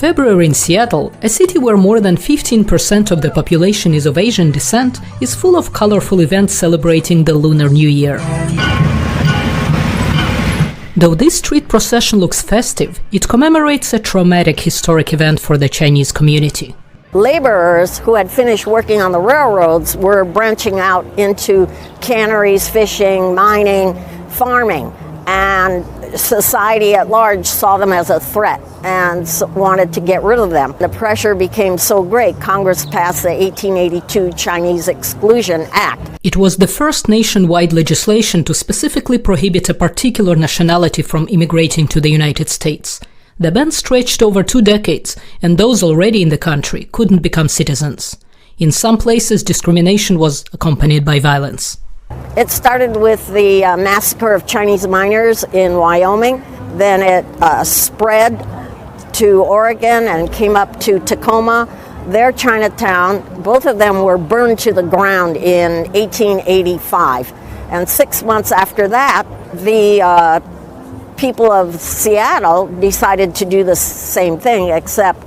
February in Seattle, a city where more than 15% of the population is of Asian descent, is full of colorful events celebrating the Lunar New Year. Though this street procession looks festive, it commemorates a traumatic historic event for the Chinese community. Laborers who had finished working on the railroads were branching out into canneries, fishing, mining, farming, and society at large saw them as a threat and wanted to get rid of them. The pressure became so great, Congress passed the 1882 Chinese Exclusion Act. It was the first nationwide legislation to specifically prohibit a particular nationality from immigrating to the United States. The ban stretched over 2 decades, and those already in the country couldn't become citizens. In some places, discrimination was accompanied by violence. It started with the massacre of Chinese miners in Wyoming. Then it spread to Oregon and came up to Tacoma. Their Chinatown, both of them were burned to the ground in 1885. And 6 months after that, the people of Seattle decided to do the same thing, except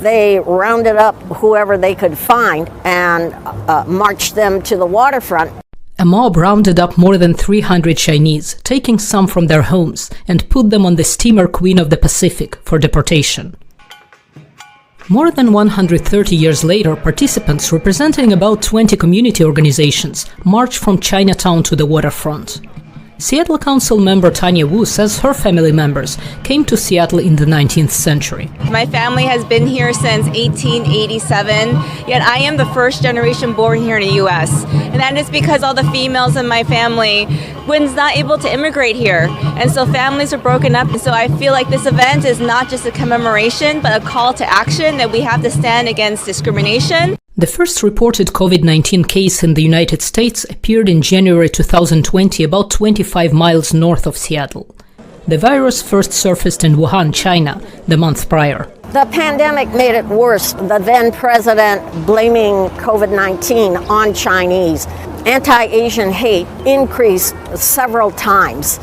they rounded up whoever they could find and marched them to the waterfront. A mob rounded up more than 300 Chinese, taking some from their homes, and put them on the steamer Queen of the Pacific for deportation. More than 130 years later, participants representing about 20 community organizations marched from Chinatown to the waterfront. Seattle Council member Tanya Wu says her family members came to Seattle in the 19th century. My family has been here since 1887, yet I am the first generation born here in the U.S. And that is because all the females in my family was not able to immigrate here. And so families are broken up. And so I feel like this event is not just a commemoration, but a call to action that we have to stand against discrimination. The first reported COVID-19 case in the United States appeared in January 2020, about 25 miles north of Seattle. The virus first surfaced in Wuhan, China, the month prior. The pandemic made it worse, the then president blaming COVID-19 on Chinese. Anti-Asian hate increased several times.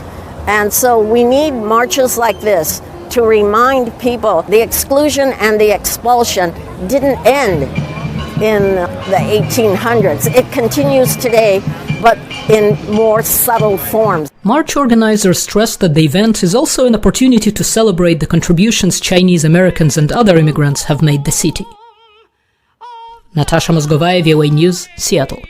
And so we need marches like this to remind people the exclusion and the expulsion didn't end in the 1800s. It continues today, but in more subtle forms. March organizers stressed that the event is also an opportunity to celebrate the contributions Chinese Americans and other immigrants have made the city. Natasha Mozgovaya, VOA News, Seattle.